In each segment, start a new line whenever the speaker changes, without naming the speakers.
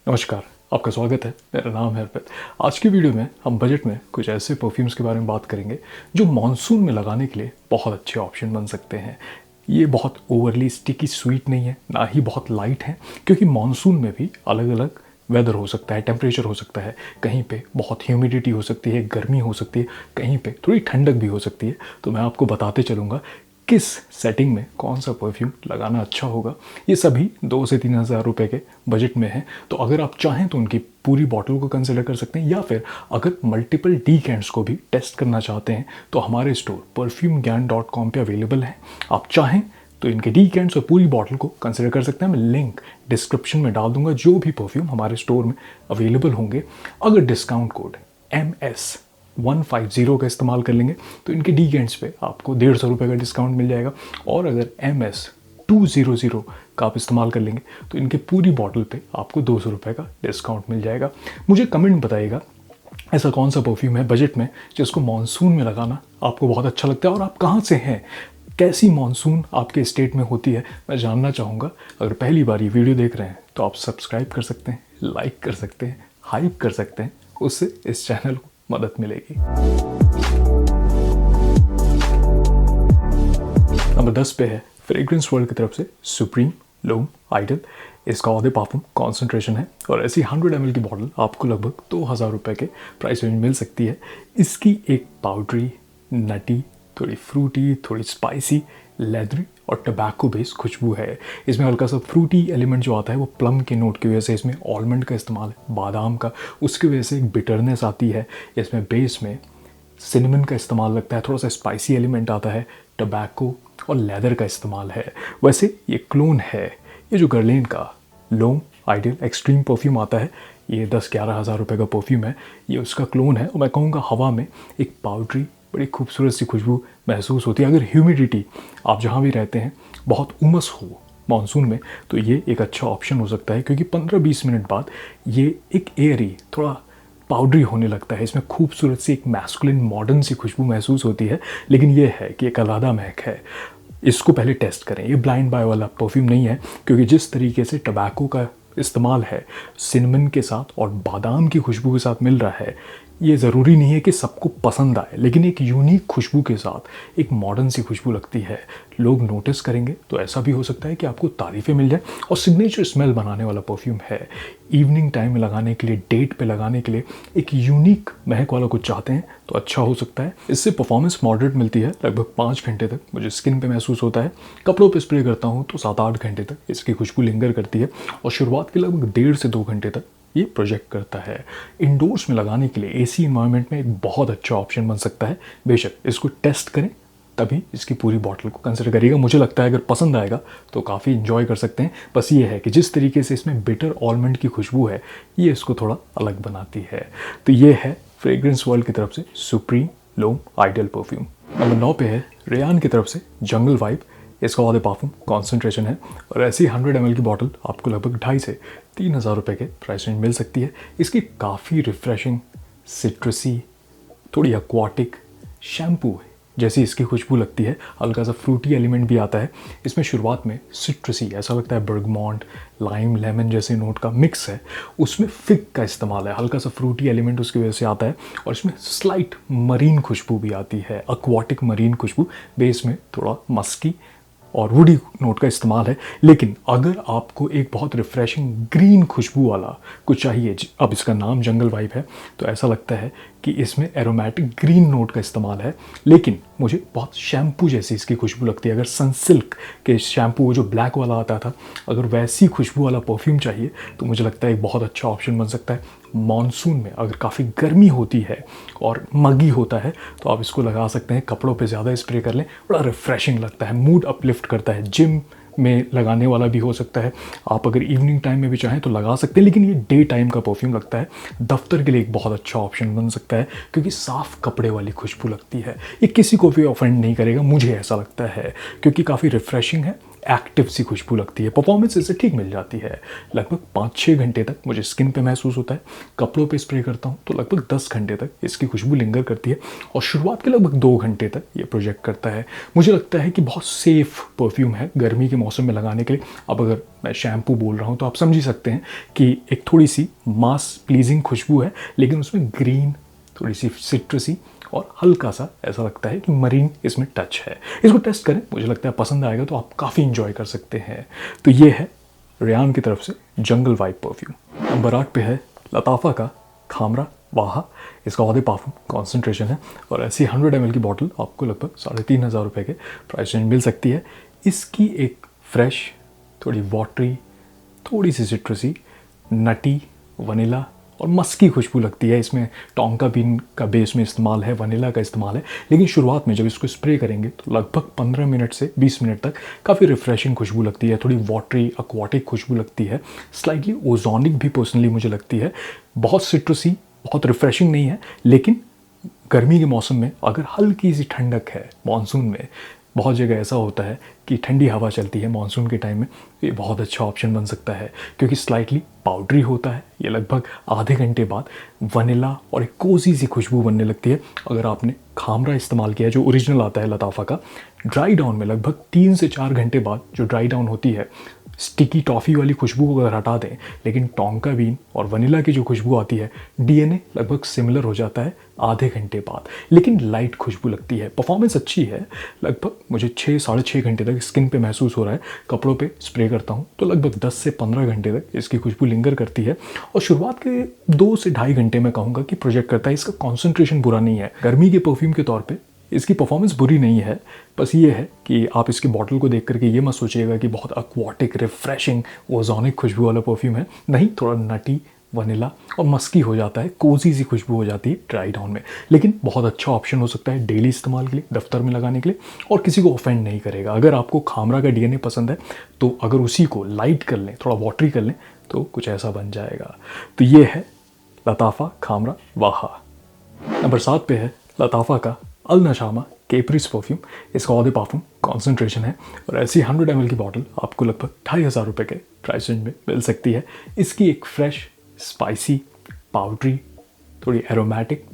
नमस्कार, आपका स्वागत है। मेरा नाम है अर्पित। आज की वीडियो में हम बजट में कुछ ऐसे परफ्यूम्स के बारे में बात करेंगे जो मॉनसून में लगाने के लिए बहुत अच्छे ऑप्शन बन सकते हैं। ये बहुत ओवरली स्टिकी स्वीट नहीं है, ना ही बहुत लाइट है, क्योंकि मॉनसून में भी अलग अलग वेदर हो सकता है, टेम्परेचर हो सकता है। कहीं पे बहुत ह्यूमिडिटी हो सकती है, गर्मी हो सकती है, कहीं पे थोड़ी ठंडक भी हो सकती है। तो मैं आपको बताते चलूँगा किस सेटिंग में कौन सा परफ्यूम लगाना अच्छा होगा। ये सभी 2 से 3 हज़ार रुपये के बजट में है। तो अगर आप चाहें तो उनकी पूरी बॉटल को कंसिडर कर सकते हैं, या फिर अगर मल्टीपल डीकेंट्स को भी टेस्ट करना चाहते हैं तो हमारे स्टोर perfumegyan.com पे अवेलेबल है। आप चाहें तो इनके डीकेंट्स और पूरी बॉटल को कंसिडर कर सकते हैं। मैं लिंक डिस्क्रिप्शन में डाल दूंगा जो भी परफ्यूम हमारे स्टोर में अवेलेबल होंगे। अगर डिस्काउंट कोड MS150 का इस्तेमाल कर लेंगे तो इनके डीकेंट्स पे आपको 150 रुपये का डिस्काउंट मिल जाएगा, और अगर MS200 का आप इस्तेमाल कर लेंगे तो इनके पूरी बॉटल पे आपको 200 रुपये का डिस्काउंट मिल जाएगा। मुझे कमेंट बताइएगा ऐसा कौन सा परफ्यूम है बजट में जिसको मॉनसून में लगाना आपको बहुत अच्छा लगता है, और आप कहाँ से हैं, कैसी मॉनसून आपके स्टेट में होती है, मैं जानना चाहूँगा। अगर पहली बार ये वीडियो देख रहे हैं तो आप सब्सक्राइब कर सकते हैं, लाइक कर सकते हैं, हाइप कर सकते हैं, उससे इस चैनल को मदद मिलेगी। नंबर 10 पे है फ्रेग्रेंस वर्ल्ड की तरफ से सुप्रीम लूम आइडल। इसका ऑडे पार्फुम कॉन्सेंट्रेशन है, और ऐसी 100 ml की बॉटल आपको लगभग 2000 रुपये के प्राइस रेंज मिल सकती है। इसकी एक पाउडरी, नटी, थोड़ी फ्रूटी, थोड़ी स्पाइसी, लेदरी और टबैको बेस्ड खुशबू है। इसमें हल्का सा फ्रूटी एलिमेंट जो आता है वो प्लम के नोट की वजह से, इसमें आलमंड का इस्तेमाल है, बादाम का, उसकी वजह से एक बिटरनेस आती है। इसमें बेस में सिनेमन का इस्तेमाल लगता है, थोड़ा सा स्पाइसी एलिमेंट आता है, टबैको और लेदर का इस्तेमाल है। वैसे ये क्लोन है। ये जो गर्लेन का लूम आइडल एक्सट्रीम परफ्यूम आता है, ये 10-11 हज़ार रुपये का परफ्यूम है। ये उसका क्लोन है, और मैं कहूँगा हवा में एक पाउडरी बड़ी खूबसूरत सी खुशबू महसूस होती है। अगर ह्यूमिडिटी आप जहाँ भी रहते हैं बहुत उमस हो मॉनसून में तो ये एक अच्छा ऑप्शन हो सकता है, क्योंकि 15-20 मिनट बाद ये एक एयरी, थोड़ा पाउडरी होने लगता है। इसमें खूबसूरत सी एक मैस्कुलिन मॉडर्न सी खुशबू महसूस होती है, लेकिन ये है कि एक अलग महक है। इसको पहले टेस्ट करें। ये ब्लाइंड बाय वाला परफ्यूम नहीं है, क्योंकि जिस तरीके से टबैको का इस्तेमाल है सिनेमन के साथ और बादाम की खुशबू के साथ मिल रहा है, ये ज़रूरी नहीं है कि सबको पसंद आए, लेकिन एक यूनिक खुशबू के साथ एक मॉडर्न सी खुशबू लगती है। लोग नोटिस करेंगे तो ऐसा भी हो सकता है कि आपको तारीफ़ें मिल जाए। और सिग्नेचर स्मेल बनाने वाला परफ्यूम है। इवनिंग टाइम में लगाने के लिए, डेट पे लगाने के लिए एक यूनिक महक वाला कुछ चाहते हैं तो अच्छा हो सकता है। इससे परफॉर्मेंस मॉडरेट मिलती है, लगभग 5 घंटे तक मुझे स्किन पे महसूस होता है। कपड़ों पे स्प्रे करता हूँ तो 7-8 घंटे तक इसकी खुशबू लिंगर करती है, और शुरुआत के लगभग 1.5 से 2 घंटे तक ये प्रोजेक्ट करता है। इंडोर्स में लगाने के लिए एसी इन्वायरमेंट में एक बहुत अच्छा ऑप्शन बन सकता है। बेशक इसको टेस्ट करें, तभी इसकी पूरी बॉटल को कंसिडर करिएगा। मुझे लगता है अगर पसंद आएगा तो काफ़ी इन्जॉय कर सकते हैं। बस ये है कि जिस तरीके से इसमें बिटर आलमंड की खुशबू है, ये इसको थोड़ा अलग बनाती है। तो ये है फ्रेग्रेंस वर्ल्ड की तरफ से supreme loom idol perfume. Number 9 पे है रेयान की तरफ से जंगल वाइब। इसका ऑडे पार्फुम कॉन्सेंट्रेशन है, और ऐसी 100 ml की बॉटल आपको लगभग 2,500 से 3,000 रुपये के प्राइस रेंज मिल सकती है। इसकी काफ़ी रिफ्रेशिंग, सिट्रसी, थोड़ी एक्वाटिक, शैम्पू जैसी इसकी खुशबू लगती है। हल्का सा फ्रूटी एलिमेंट भी आता है इसमें। शुरुआत में सिट्रसी, ऐसा लगता है बर्गमॉन्ट, लाइम, लेमन जैसे नोट का मिक्स है। उसमें फिग का इस्तेमाल है, हल्का सा फ्रूटी एलिमेंट उसकी वजह से आता है, और इसमें स्लाइट मरीन खुशबू भी आती है, एक्वाटिक मरीन खुशबू। बेस में थोड़ा मस्की और वुडी नोट का इस्तेमाल है। लेकिन अगर आपको एक बहुत रिफ्रेशिंग ग्रीन खुशबू वाला कुछ चाहिए, अब इसका नाम जंगल वाइब है, तो ऐसा लगता है कि इसमें एरोमेटिक ग्रीन नोट का इस्तेमाल है, लेकिन मुझे बहुत शैम्पू जैसी इसकी खुशबू लगती है। अगर सनसिल्क के शैम्पू वो जो ब्लैक वाला आता था, अगर वैसी खुशबू वाला परफ्यूम चाहिए तो मुझे लगता है एक बहुत अच्छा ऑप्शन बन सकता है। मॉनसून में अगर काफ़ी गर्मी होती है और मगी होता है तो आप इसको लगा सकते हैं। कपड़ों पे ज़्यादा स्प्रे कर लें, बड़ा रिफ्रेशिंग लगता है, मूड अपलिफ्ट करता है। जिम में लगाने वाला भी हो सकता है। आप अगर इवनिंग टाइम में भी चाहें तो लगा सकते हैं, लेकिन ये डे टाइम का परफ्यूम लगता है। दफ्तर के लिए एक बहुत अच्छा ऑप्शन बन सकता है, क्योंकि साफ़ कपड़े वाली खुशबू लगती है। ये किसी को भी ऑफेंड नहीं करेगा, मुझे ऐसा लगता है, क्योंकि काफ़ी रिफ्रेशिंग है, एक्टिव सी खुशबू लगती है। परफॉर्मेंस इससे ठीक मिल जाती है। लगभग 5-6 घंटे तक मुझे स्किन पे महसूस होता है। कपड़ों पे स्प्रे करता हूँ तो लगभग 10 घंटे तक इसकी खुशबू लिंगर करती है और शुरुआत के लगभग 2 घंटे तक ये प्रोजेक्ट करता है। मुझे लगता है कि बहुत सेफ़ परफ्यूम है गर्मी के मौसम में लगाने के लिए। अब अगर मैं शैम्पू बोल रहा हूँ तो आप समझ ही सकते हैं कि एक थोड़ी सी मास प्लीजिंग खुशबू है, लेकिन उसमें ग्रीन, थोड़ी सी सिट्रसी और हल्का सा ऐसा लगता है कि मरीन इसमें टच है। इसको टेस्ट करें, मुझे लगता है पसंद आएगा, तो आप काफ़ी इंजॉय कर सकते हैं। तो ये है रेयान की तरफ से जंगल वाइब परफ्यूम। नंबर 8 पे है लताफ़ा का खामरा वाहा। इसका ऑधे पार्फुम कॉन्सेंट्रेशन है और ऐसी 100 ml की बॉटल आपको लगभग 3,500 रुपये के प्राइस रेंज मिल सकती है। इसकी एक फ्रेश, थोड़ी वाटरी, थोड़ी सी सिट्रसी, नटी, वनीला और मस्की खुशबू लगती है। इसमें टोंका बीन का बेस में इस्तेमाल है, वनीला का इस्तेमाल है, लेकिन शुरुआत में जब इसको स्प्रे करेंगे तो लगभग 15 मिनट से 20 मिनट तक काफ़ी रिफ्रेशिंग खुशबू लगती है। थोड़ी वाटरी, एक्वाटिक खुशबू लगती है, स्लाइटली ओजोनिक भी पर्सनली मुझे लगती है। बहुत सिट्रसी, बहुत रिफ्रेशिंग नहीं है, लेकिन गर्मी के मौसम में अगर हल्की सी ठंडक है, मानसून में बहुत जगह ऐसा होता है कि ठंडी हवा चलती है मानसून के टाइम में, तो ये बहुत अच्छा ऑप्शन बन सकता है क्योंकि स्लाइटली पाउडरी होता है। ये लगभग आधे घंटे बाद वनीला और एक कोजी सी खुशबू बनने लगती है। अगर आपने खामरा इस्तेमाल किया है जो ओरिजिनल आता है लताफ़ा का, ड्राई डाउन में लगभग 3 से 4 घंटे बाद जो ड्राई डाउन होती है, स्टिकी टॉफ़ी वाली खुशबू को अगर हटा दें, लेकिन टोंका बीन और वनीला की जो खुशबू आती है, डीएनए लगभग सिमिलर हो जाता है आधे घंटे बाद, लेकिन लाइट खुशबू लगती है। परफॉर्मेंस अच्छी है। लगभग मुझे 6-6.5 घंटे तक स्किन पे महसूस हो रहा है। कपड़ों पे स्प्रे करता हूँ तो लगभग 10 से 15 घंटे तक इसकी खुशबू लिंगर करती है और शुरुआत के 2 से ढाई घंटे में कहूँगा कि प्रोजेक्ट करता है। इसका कॉन्सेंट्रेशन बुरा नहीं है। गर्मी के परफ्यूम के तौर पर इसकी परफॉर्मेंस बुरी नहीं है। बस ये है कि आप इसकी बॉटल को देख करके ये मत सोचिएगा कि बहुत एक्वाटिक, रिफ्रेशिंग, ओजोनिक खुशबू वाला परफ्यूम है। नहीं, थोड़ा नटी, वनीला और मस्की हो जाता है, कोजी सी खुशबू हो जाती है ड्राई डाउन में, लेकिन बहुत अच्छा ऑप्शन हो सकता है डेली इस्तेमाल के लिए, दफ्तर में लगाने के लिए, और किसी को ऑफेंड नहीं करेगा। अगर आपको खामरा का डीएनए पसंद है तो अगर उसी को लाइट कर लें, थोड़ा वाटरी कर लें, तो कुछ ऐसा बन जाएगा। तो ये है लताफ़ा खामरा वाहा। नंबर 7 पे है लताफ़ा का अल नशामा केप्रिस परफ्यूम। इसका ऑधे पार्फुम कॉन्सेंट्रेशन है और ऐसी 100 ml की बॉटल आपको लगभग 2,500 रुपये के प्राइस रेंज में मिल सकती है। इसकी एक फ्रेश, स्पाइसी, पाउडरी, थोड़ी एरोमेटिक,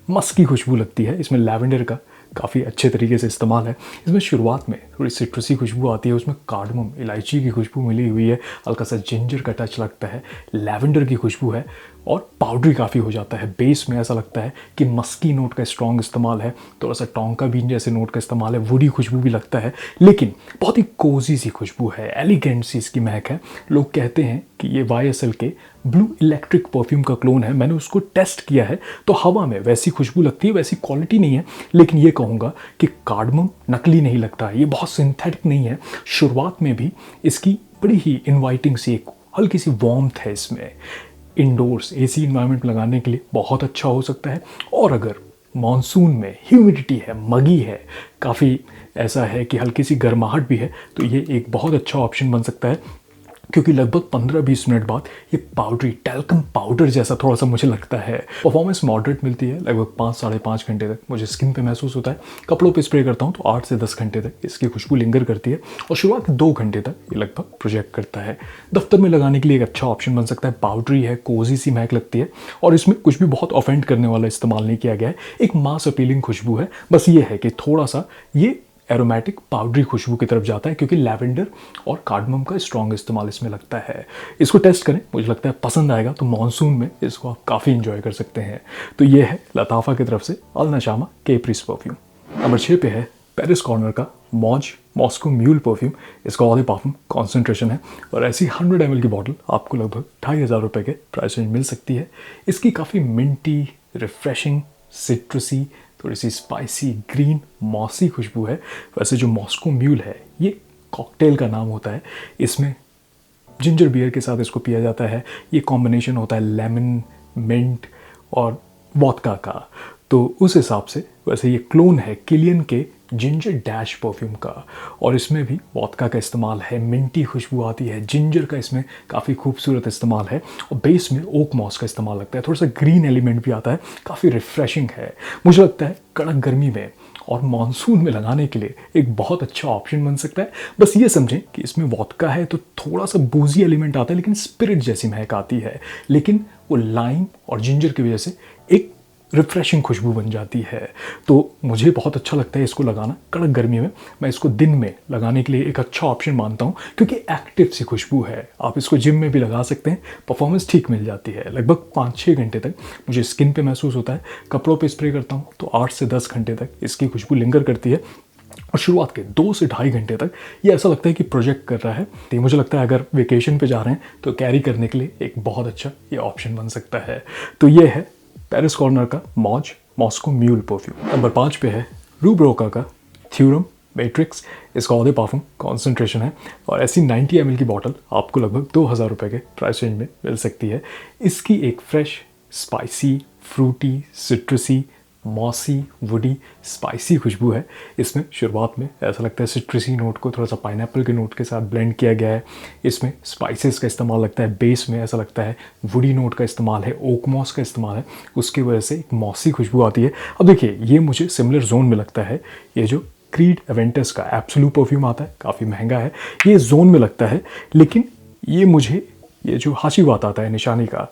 मस्की खुशबू लगती है। इसमें लैवेंडर का काफ़ी अच्छे तरीके से इस्तेमाल है। इसमें शुरुआत में थोड़ी सिट्रसी खुशबू आती है, उसमें कार्डमम, इलायची की खुशबू मिली हुई है, हल्का सा जिंजर का टच लगता है, लैवेंडर की खुशबू है और पाउडरी काफ़ी हो जाता है। बेस में ऐसा लगता है कि मस्की नोट का स्ट्रॉन्ग इस्तेमाल है, थोड़ा सा टोंका बीन जैसे नोट का इस्तेमाल है, वुडी खुशबू भी लगता है, लेकिन बहुत ही कोजी सी खुशबू है, एलिगेंट सी इसकी महक है। लोग कहते हैं कि ये YSL के ब्लू इलेक्ट्रिक परफ्यूम का क्लोन है। मैंने उसको टेस्ट किया है तो हवा में वैसी खुशबू लगती है, वैसी क्वालिटी नहीं है, लेकिन ये कहूँगा कि कार्डमम नकली नहीं लगता है, ये बहुत सिंथेटिक नहीं है। शुरुआत में भी इसकी बड़ी ही इन्वाइटिंग सी एक हल्की सी वार्मथ है इसमें। इंडोर्स AC इन्वायरमेंट लगाने के लिए बहुत अच्छा हो सकता है। और अगर मॉनसून में ह्यूमिडिटी है, मगी है, काफ़ी ऐसा है कि हल्की सी गर्माहट भी है, तो ये एक बहुत अच्छा ऑप्शन बन सकता है क्योंकि लगभग 15-20 मिनट बाद ये पाउडरी, टैल्कम पाउडर जैसा थोड़ा सा मुझे लगता है। परफॉर्मेंस मॉडरेट मिलती है, लगभग 5-5.5 घंटे तक मुझे स्किन पे महसूस होता है। कपड़ों पे स्प्रे करता हूँ तो 8 से 10 घंटे तक इसकी खुशबू लिंगर करती है और शुरुआत के 2 घंटे तक ये लगभग प्रोजेक्ट करता है। दफ्तर में लगाने के लिए एक अच्छा ऑप्शन बन सकता है। पाउडरी है, कोजी सी महक लगती है और इसमें कुछ भी बहुत ऑफेंड करने वाला इस्तेमाल नहीं किया गया है। एक मास अपीलिंग खुशबू है, बस ये है कि थोड़ा सा ये एरोमेटिक पाउडरी खुशबू की तरफ जाता है क्योंकि लैवेंडर और कार्डमम का स्ट्रॉन्ग इस्तेमाल इसमें लगता है। इसको टेस्ट करें, मुझे लगता है पसंद आएगा। तो मॉनसून में इसको आप काफ़ी इंजॉय कर सकते हैं। तो ये है लताफ़ा की तरफ से अल नशामा केप्रिस परफ्यूम। नंबर 6 पे है पेरिस कॉर्नर का मौज मॉस्को म्यूल परफ्यूम। इसका ऑधे पार्फुम कॉन्सेंट्रेशन है और ऐसी 100 ml की बॉटल आपको लगभग 2,500 रुपये के प्राइस रेंज मिल सकती है। इसकी काफ़ी मिंटी, रिफ्रेशिंग, सिट्रसी, थोड़ी सी स्पाइसी, ग्रीन, मॉसी खुशबू है। वैसे जो मॉस्को म्यूल है ये कॉकटेल का नाम होता है। इसमें जिंजर बियर के साथ इसको पिया जाता है। ये कॉम्बिनेशन होता है लेमन, मिंट और वोदका का। तो उस हिसाब से वैसे ये क्लोन है किलियन के जिंजर डैश परफ्यूम का, और इसमें भी वोदका का इस्तेमाल है, मिंटी खुशबू आती है, जिंजर का इसमें काफ़ी खूबसूरत इस्तेमाल है और बेस में ओक मॉस का इस्तेमाल लगता है, थोड़ा सा ग्रीन एलिमेंट भी आता है, काफ़ी रिफ्रेशिंग है। मुझे लगता है कड़क गर्मी में और मानसून में लगाने के लिए एक बहुत अच्छा ऑप्शन बन सकता है। बस ये समझें कि इसमें वोदका है तो थोड़ा सा बूजी एलिमेंट आता है, लेकिन स्पिरिट जैसी महक आती है, लेकिन वो लाइम और जिंजर की वजह से एक रिफ्रेशिंग खुशबू बन जाती है। तो मुझे बहुत अच्छा लगता है इसको लगाना कड़क गर्मी में। मैं इसको दिन में लगाने के लिए एक अच्छा ऑप्शन मानता हूँ, क्योंकि एक्टिव सी खुशबू है। आप इसको जिम में भी लगा सकते हैं, परफॉर्मेंस ठीक मिल जाती है। लगभग 5-6 घंटे तक मुझे स्किन पे महसूस होता है। कपड़ों पे स्प्रे करता हूँ तो 8 से 10 घंटे तक इसकी खुशबू लिंगर करती है, और शुरुआत के 2 से ढाई घंटे तक ये ऐसा लगता है कि प्रोजेक्ट कर रहा है। तो मुझे लगता है अगर वेकेशन पे जा रहे हैं तो कैरी करने के लिए एक बहुत अच्छा ये ऑप्शन बन सकता है। तो ये है पेरिस कॉर्नर का Moj Moscow mule perfume. Number 5 पे है रूब्रोका का थ्योरम मैट्रिक्स। इसका ऑधे पार्फुम कॉन्सेंट्रेशन है, और ऐसी 90 ml की बॉटल आपको लगभग 2000 रुपये के प्राइस रेंज में मिल सकती है। इसकी एक fresh, spicy, fruity, citrusy, mossy, woody, spicy खुशबू है। इसमें शुरुआत में ऐसा लगता है सिट्रसी नोट को थोड़ा सा पाइनएप्पल के नोट के साथ ब्लेंड किया गया है। इसमें स्पाइसेस का इस्तेमाल लगता है, बेस में ऐसा लगता है वुडी नोट का इस्तेमाल है, ओक मॉस का इस्तेमाल है, उसकी वजह से एक मॉसी खुशबू आती है। अब देखिए, ये मुझे सिमिलर जोन में लगता है। ये जो क्रीड एवेंटस का एब्सोल्यूट परफ्यूम आता है, काफ़ी महंगा है, ये जोन में लगता है। लेकिन ये मुझे, ये जो हाशीवात आता है निशानी का,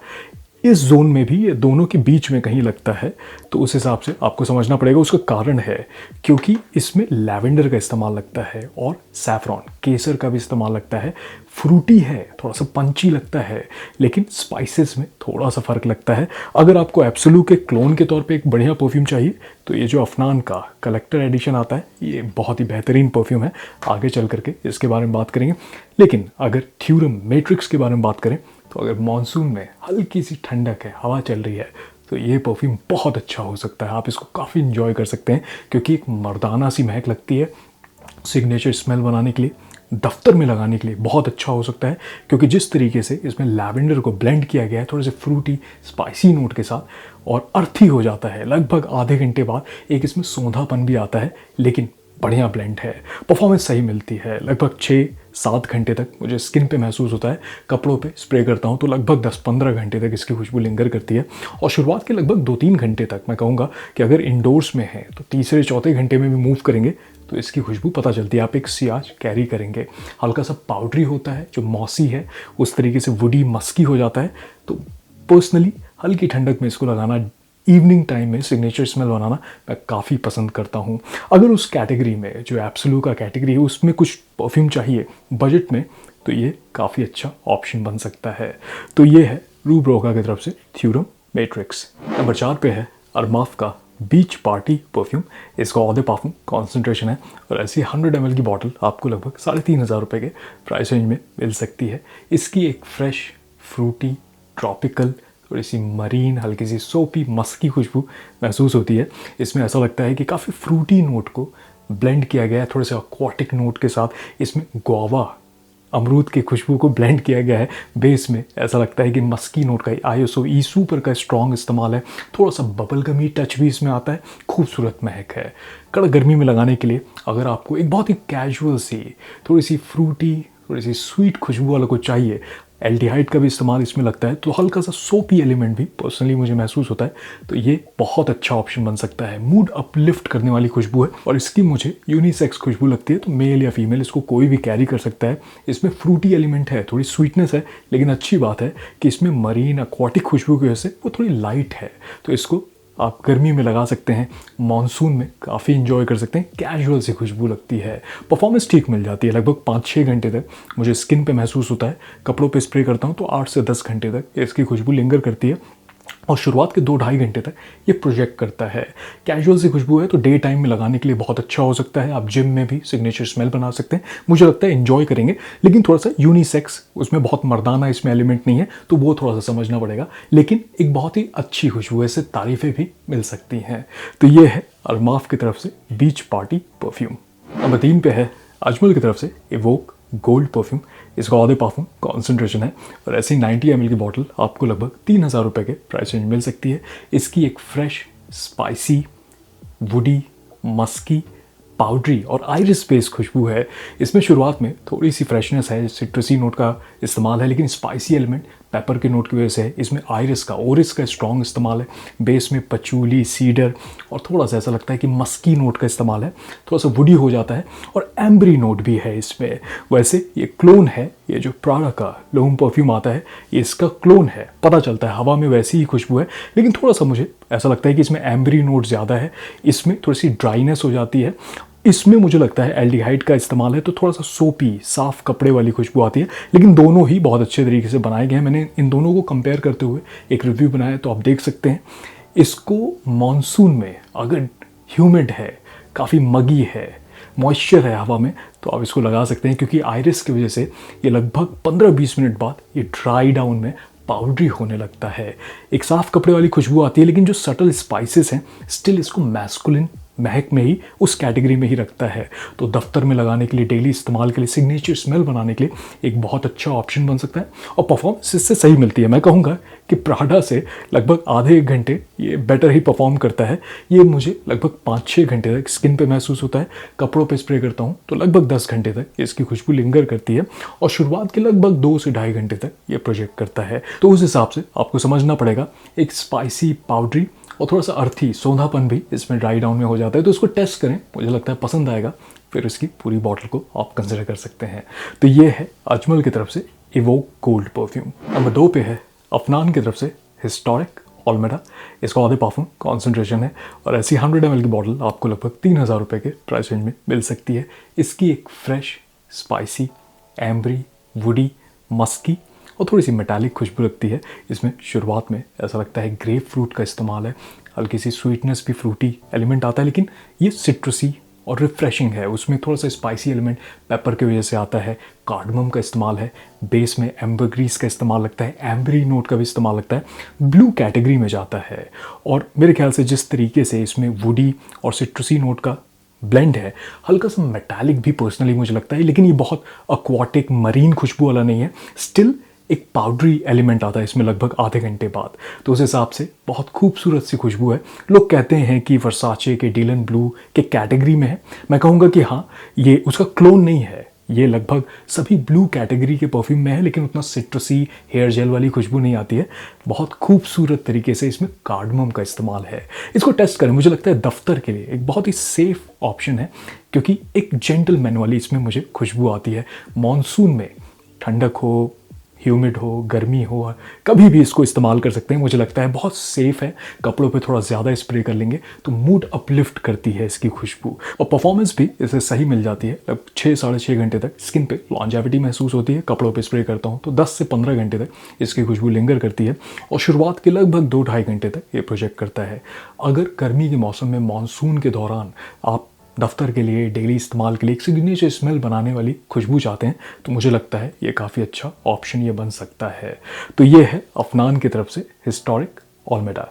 इस जोन में भी ये दोनों के बीच में कहीं लगता है। तो उस हिसाब से आपको समझना पड़ेगा। उसका कारण है क्योंकि इसमें लैवेंडर का इस्तेमाल लगता है और सैफरॉन, केसर का भी इस्तेमाल लगता है। फ्रूटी है, थोड़ा सा पंची लगता है, लेकिन स्पाइसेस में थोड़ा सा फ़र्क लगता है। अगर आपको एब्सोल्यूट के क्लोन के तौर पे एक बढ़िया परफ्यूम चाहिए तो ये जो अफनान का कलेक्टर एडिशन आता है, ये बहुत ही बेहतरीन परफ्यूम है। आगे चल करके इसके बारे में बात करेंगे। लेकिन अगर थ्योरम मैट्रिक्स के बारे में बात करें तो अगर मानसून में हल्की सी ठंडक है, हवा चल रही है, तो ये परफ्यूम बहुत अच्छा हो सकता है। आप इसको काफ़ी इंजॉय कर सकते हैं, क्योंकि एक मर्दाना सी महक लगती है। सिग्नेचर स्मेल बनाने के लिए, दफ्तर में लगाने के लिए बहुत अच्छा हो सकता है, क्योंकि जिस तरीके से इसमें लैवेंडर को ब्लेंड किया गया है थोड़े से फ्रूटी स्पाइसी नोट के साथ, और अर्थी हो जाता है। लगभग आधे घंटे बाद एक इसमें सौंधापन भी आता है, लेकिन बढ़िया ब्लेंड है, परफॉर्मेंस सही मिलती है। लगभग 6-7 घंटे तक मुझे स्किन पे महसूस होता है। कपड़ों पे स्प्रे करता हूँ तो लगभग 10-15 घंटे तक इसकी खुशबू लिंगर करती है। और शुरुआत के लगभग 2-3 घंटे तक मैं कहूँगा कि अगर इंडोर्स में है तो तीसरे चौथे घंटे में भी मूव करेंगे तो इसकी खुशबू पता चलती है। आप एक सियाज कैरी करेंगे, हल्का सा पाउडरी होता है जो मॉसी है, उस तरीके से वुडी मस्की हो जाता है। तो पर्सनली हल्की ठंडक में इसको लगाना, इवनिंग टाइम में सिग्नेचर स्मेल बनाना मैं काफ़ी पसंद करता हूँ। अगर उस कैटेगरी में, जो एब्सोल्यूट का कैटेगरी है, उसमें कुछ परफ्यूम चाहिए बजट में, तो ये काफ़ी अच्छा ऑप्शन बन सकता है। तो ये है रूब्रोका की तरफ से थ्योरम मैट्रिक्स। नंबर 4 पे है अरमाफ का बीच पार्टी परफ्यूम। इसका ऑधे पार्फुम कॉन्सेंट्रेशन है, और ऐसी 100 ml की बॉटल आपको लगभग 3500 रुपये के प्राइस रेंज में मिल सकती है। इसकी एक फ्रेश, फ्रूटी, ट्रॉपिकल, थोड़ी सी मरीन, हल्की सी सोपी मस्की खुशबू महसूस होती है। इसमें ऐसा लगता है कि काफ़ी फ्रूटी नोट को ब्लेंड किया गया है, थोड़े से एक्वाटिक नोट के साथ इसमें गुआवा, अमरूद की खुशबू को ब्लेंड किया गया है। बेस में ऐसा लगता है कि मस्की नोट का आईएसओ ई सुपर का स्ट्रॉन्ग इस्तेमाल है। थोड़ा सा बबल गमी टच भी इसमें आता है। खूबसूरत महक है कड़क गर्मी में लगाने के लिए। अगर आपको एक बहुत ही कैजुअल सी, थोड़ी सी फ्रूटी, थोड़ी सी स्वीट खुशबू वाला को चाहिए, एल्डिहाइड का भी इस्तेमाल इसमें लगता है, तो हल्का सा सोपी एलिमेंट भी पर्सनली मुझे महसूस होता है, तो ये बहुत अच्छा ऑप्शन बन सकता है। मूड अपलिफ्ट करने वाली खुशबू है, और इसकी मुझे यूनिसेक्स खुशबू लगती है, तो मेल या फीमेल इसको कोई भी कैरी कर सकता है। इसमें फ्रूटी एलिमेंट है, थोड़ी स्वीटनेस है, लेकिन अच्छी बात है कि इसमें मरीन एक्वाटिक खुशबू की वजह से वो थोड़ी लाइट है, तो इसको आप गर्मी में लगा सकते हैं, मानसून में काफ़ी इंजॉय कर सकते हैं। कैजुअल सी खुशबू लगती है, परफॉर्मेंस ठीक मिल जाती है। लगभग 5-6 घंटे तक मुझे स्किन पे महसूस होता है। कपड़ों पे स्प्रे करता हूँ तो 8 से 10 घंटे तक इसकी खुशबू लिंगर करती है, और शुरुआत के 2-2.5 घंटे तक ये प्रोजेक्ट करता है। कैजुअल सी खुशबू है, तो डे टाइम में लगाने के लिए बहुत अच्छा हो सकता है। आप जिम में भी सिग्नेचर स्मेल बना सकते हैं, मुझे लगता है एंजॉय करेंगे। लेकिन थोड़ा सा यूनिसेक्स, उसमें बहुत मर्दाना इसमें एलिमेंट नहीं है, तो वो थोड़ा सा समझना पड़ेगा। लेकिन एक बहुत ही अच्छी खुशबू है, इससे तारीफ़ें भी मिल सकती हैं। तो ये है अरमाफ की तरफ से बीच पार्टी परफ्यूम। नंबर 3 पे है अजमल की तरफ से इवोक गोल्ड परफ्यूम। इसका ऑधे पार्फुम कॉन्सेंट्रेशन है, और ऐसी 90 ml की बॉटल आपको लगभग 3000 रुपये के प्राइस रेंज मिल सकती है। इसकी एक fresh, spicy, woody, musky, powdery और आइरिस बेस्ड खुशबू है। इसमें शुरुआत में थोड़ी सी फ्रेशनेस है, सिट्रसी नोट का इस्तेमाल है, लेकिन स्पाइसी एलिमेंट पेपर के नोट की वजह से है। इसमें आइरिस का, ओरिस का स्ट्रॉन्ग इस्तेमाल है। बेस में पचूली, सीडर और थोड़ा सा ऐसा लगता है कि मस्की नोट का इस्तेमाल है। थोड़ा सा वुडी हो जाता है और एम्बरी नोट भी है इसमें। वैसे ये क्लोन है, ये जो प्राडा का लोम परफ्यूम आता है ये इसका क्लोन है। पता चलता है हवा में वैसी ही खुशबू है, लेकिन थोड़ा सा मुझे ऐसा लगता है कि इसमें एम्बरी नोट ज़्यादा है, इसमें थोड़ी सी ड्राइनेस हो जाती है। इसमें मुझे लगता है एल्डिहाइड का इस्तेमाल है तो थोड़ा सा सोपी, साफ कपड़े वाली खुशबू आती है। लेकिन दोनों ही बहुत अच्छे तरीके से बनाए गए हैं। मैंने इन दोनों को कंपेयर करते हुए एक रिव्यू बनाया तो आप देख सकते हैं। इसको मॉनसून में अगर ह्यूमिड है, काफ़ी मगी है, मॉइस्चर है हवा में, तो आप इसको लगा सकते हैं, क्योंकि आइरिस की वजह से ये लगभग 15-20 मिनट बाद ये ड्राई डाउन में पाउडरी होने लगता है। एक साफ कपड़े वाली खुशबू आती है, लेकिन जो सटल स्पाइसेस हैं स्टिल इसको मैस्कुलिन महक में ही, उस कैटेगरी में ही रखता है। तो दफ्तर में लगाने के लिए, डेली इस्तेमाल के लिए, सिग्नेचर स्मेल बनाने के लिए एक बहुत अच्छा ऑप्शन बन सकता है और परफॉर्मेंस इससे सही मिलती है। मैं कहूँगा कि प्राडा से लगभग आधे 1 घंटे ये बेटर ही परफॉर्म करता है। ये मुझे लगभग 5-6 घंटे तक स्किन पे महसूस होता है। कपड़ों पे स्प्रे करता हूँ तो लगभग 10 घंटे तक इसकी खुशबू लिंगर करती है और शुरुआत के लगभग 2 से 2.5 घंटे तक ये प्रोजेक्ट करता है। तो उस हिसाब से आपको समझना पड़ेगा, एक स्पाइसी, पाउडरी और थोड़ा सा अर्थी, सौंधापन भी इसमें ड्राई डाउन में हो जाता है। तो इसको टेस्ट करें, मुझे लगता है पसंद आएगा, फिर इसकी पूरी बॉटल को आप कंसिडर कर सकते हैं। तो ये है अजमल की तरफ से इवोक गोल्ड परफ्यूम। नंबर 2 पे है अफनान की तरफ से हिस्टोरिक ऑलमेडा। इसका आधे परफ्यूम कॉन्सेंट्रेशन है और ऐसी 100 ml की बॉटल आपको लगभग 3000 रुपये के प्राइस रेंज में मिल सकती है। इसकी एक fresh, spicy, ambery, woody, Maski और थोड़ी सी मेटालिक खुशबू लगती है। इसमें शुरुआत में ऐसा लगता है ग्रेप फ्रूट का इस्तेमाल है, हल्की सी स्वीटनेस भी, फ्रूटी एलिमेंट आता है, लेकिन ये सिट्रसी और रिफ्रेशिंग है। उसमें थोड़ा सा स्पाइसी एलिमेंट पेपर की वजह से आता है, कार्डमम का इस्तेमाल है, बेस में एम्बरग्रीस का इस्तेमाल लगता है, एम्बरी नोट का भी इस्तेमाल लगता है, ब्लू कैटेगरी में जाता है। और मेरे ख्याल से जिस तरीके से इसमें वुडी और सिट्रसी नोट का ब्लेंड है, हल्का सा मेटालिक भी पर्सनली मुझे लगता है, लेकिन ये बहुत अक्वाटिक, मरीन खुशबू वाला नहीं है। स्टिल एक पाउडरी एलिमेंट आता है इसमें लगभग आधे घंटे बाद। तो उस हिसाब से बहुत खूबसूरत सी खुशबू है। लोग कहते हैं कि वर्साचे के डीलन ब्लू के कैटेगरी में है। मैं कहूँगा कि हाँ, ये उसका क्लोन नहीं है, ये लगभग सभी ब्लू कैटेगरी के परफ्यूम में है, लेकिन उतना सिट्रसी हेयर जेल वाली खुशबू नहीं आती है। बहुत खूबसूरत तरीके से इसमें कार्डमम का इस्तेमाल है। इसको टेस्ट करें, मुझे लगता है दफ्तर के लिए एक बहुत ही सेफ ऑप्शन है, क्योंकि एक जेंटलमैन वाली इसमें मुझे खुशबू आती है। मॉनसून में ठंडक हो, ह्यूमिड हो, गर्मी हो, कभी भी इसको इस्तेमाल कर सकते हैं। मुझे लगता है बहुत सेफ है। कपड़ों पे थोड़ा ज़्यादा स्प्रे कर लेंगे तो मूड अपलिफ्ट करती है इसकी खुशबू, और परफॉर्मेंस भी इसे सही मिल जाती है। अब 6-6.5 घंटे तक स्किन पे लॉन्जेविटी महसूस होती है। कपड़ों पे स्प्रे करता हूँ तो 10 से 15 घंटे तक इसकी खुशबू लिंगर करती है और शुरुआत के लगभग 2-2.5 घंटे तक ये प्रोजेक्ट करता है। अगर गर्मी के मौसम में मानसून के दौरान आप दफ्तर के लिए, डेली इस्तेमाल के लिए एक सिग्नेचर स्मेल बनाने वाली खुशबू चाहते हैं तो मुझे लगता है ये काफ़ी अच्छा ऑप्शन ये बन सकता है। तो ये है अफनान की तरफ से हिस्टोरिक ऑलमेडा।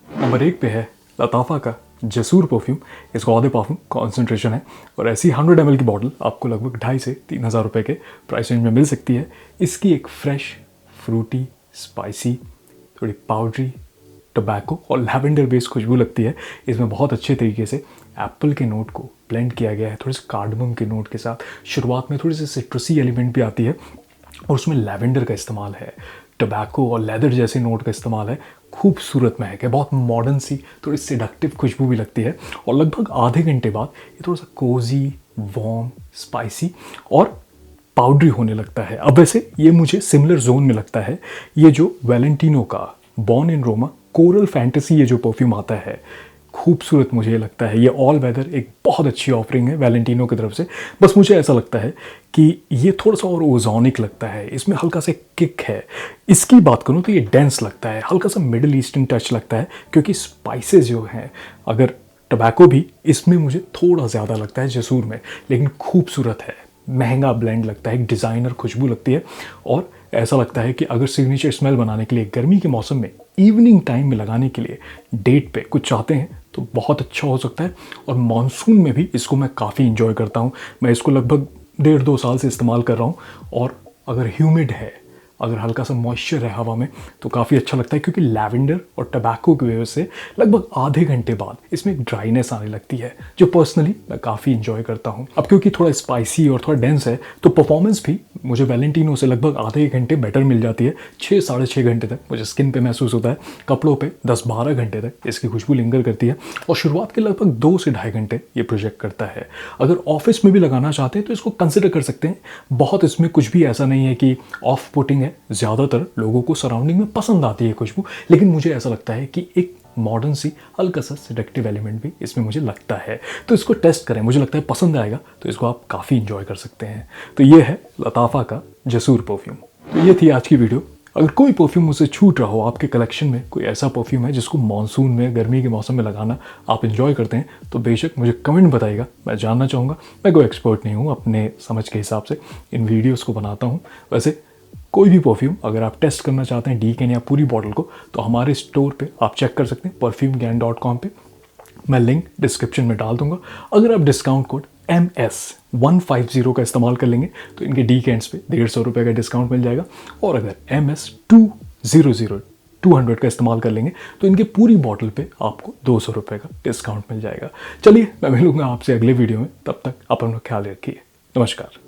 नंबर 1 पे है लताफ़ा का जसूर परफ्यूम। इसका आधे परफ्यूम कॉन्सेंट्रेशन है और ऐसी 100 ml की बॉटल आपको लगभग 2,500 से 3,000 रुपये के प्राइस रेंज में मिल सकती है। इसकी एक फ्रेश, फ्रूटी, स्पाइसी, थोड़ी पाउडरी, टोबैको और लैवेंडर बेस्ड खुशबू लगती है। इसमें बहुत अच्छे तरीके से एप्पल के नोट को ब्लेंड किया गया है थोड़े से कार्डमम के नोट के साथ। शुरुआत में थोड़ी सी सिट्रसी एलिमेंट भी आती है और उसमें लैवेंडर का इस्तेमाल है, टोबैको और लेदर जैसे नोट का इस्तेमाल है। खूबसूरत महक है, बहुत मॉडर्न सी, थोड़ी सेडक्टिव खुशबू भी लगती है और लगभग आधे घंटे बाद ये थोड़ा सा कोजी, वार्म, स्पाइसी और पाउडरी होने लगता है। अब वैसे ये मुझे सिमिलर जोन में लगता है। ये जो वैलेंटिनो का born in Roma coral fantasy ये जो परफ्यूम आता है, खूबसूरत मुझे ये लगता है। ये ऑल वेदर एक बहुत अच्छी ऑफरिंग है वैलेंटिनो की तरफ से। बस मुझे ऐसा लगता है कि ये थोड़ा सा और ओजोनिक लगता है, इसमें हल्का सा किक है। इसकी बात करूँ तो ये डेंस लगता है, हल्का सा मिडिल ईस्टर्न टच लगता है, क्योंकि स्पाइसेस जो हैं, अगर टोबैको भी इसमें मुझे थोड़ा ज़्यादा लगता है जसूर में, लेकिन खूबसूरत है, महंगा ब्लेंड लगता है, एक डिज़ाइनर खुशबू लगती है और ऐसा लगता है कि अगर सिग्नेचर स्मेल बनाने के लिए गर्मी के मौसम में इवनिंग टाइम में लगाने के लिए डेट पे कुछ चाहते हैं तो बहुत अच्छा हो सकता है। और मानसून में भी इसको मैं काफ़ी इंजॉय करता हूँ। मैं इसको लगभग 1.5-2 साल से इस्तेमाल कर रहा हूँ और अगर ह्यूमिड है, अगर हल्का सा मॉइस्चर है हवा में तो काफ़ी अच्छा लगता है, क्योंकि लैवेंडर और टबैको की वजह से लगभग आधे घंटे बाद इसमें एक ड्राइनेस आने लगती है, जो पर्सनली मैं काफ़ी इंजॉय करता हूँ। अब क्योंकि थोड़ा स्पाइसी और थोड़ा डेंस है तो परफॉर्मेंस भी मुझे वैलेंटिनो से लगभग आधे घंटे बेटर मिल जाती है। 6-6.5 घंटे तक मुझे स्किन पे महसूस होता है, कपड़ों पे 10-12 घंटे तक इसकी खुशबू लिंगर करती है और शुरुआत के लगभग 2 से ढाई घंटे ये प्रोजेक्ट करता है। अगर ऑफिस में भी लगाना चाहते हैं तो इसको कंसिडर कर सकते हैं। बहुत इसमें कुछ भी ऐसा नहीं है कि ऑफ पुटिंग है, ज़्यादातर लोगों को सराउंडिंग में पसंद आती है खुशबू, लेकिन मुझे ऐसा लगता है कि एक मॉडर्न सी हल्का सा सेडक्टिव एलिमेंट भी इसमें मुझे लगता है। तो इसको टेस्ट करें, मुझे लगता है पसंद आएगा, तो इसको आप काफ़ी इंजॉय कर सकते हैं। तो ये है लताफ़ा का जसूर परफ्यूम। तो ये थी आज की वीडियो। अगर कोई परफ्यूम मुझसे छूट रहा हो, आपके कलेक्शन में कोई ऐसा परफ्यूम है जिसको मानसून में, गर्मी के मौसम में लगाना आप इंजॉय करते हैं, तो बेशक मुझे कमेंट बताइएगा, मैं जानना चाहूँगा। मैं कोई एक्सपर्ट नहीं हूँ, अपने समझ के हिसाब से इन वीडियोज़ को बनाता हूँ। वैसे कोई भी परफ्यूम अगर आप टेस्ट करना चाहते हैं डीकेन या पूरी बॉटल को, तो हमारे स्टोर पे आप चेक कर सकते हैं perfumegan.com पे। मैं लिंक डिस्क्रिप्शन में डाल दूंगा। अगर आप डिस्काउंट कोड MS150 का इस्तेमाल कर लेंगे तो इनके डीकेन्स पे 150 रुपये का डिस्काउंट मिल जाएगा, और अगर MS200 का इस्तेमाल कर लेंगे तो इनके पूरी बॉटल पे आपको 200 रुपये का डिस्काउंट मिल जाएगा। चलिए, मैं मिलूंगा आपसे अगले वीडियो में, तब तक आप अपना ख्याल रखिए। नमस्कार।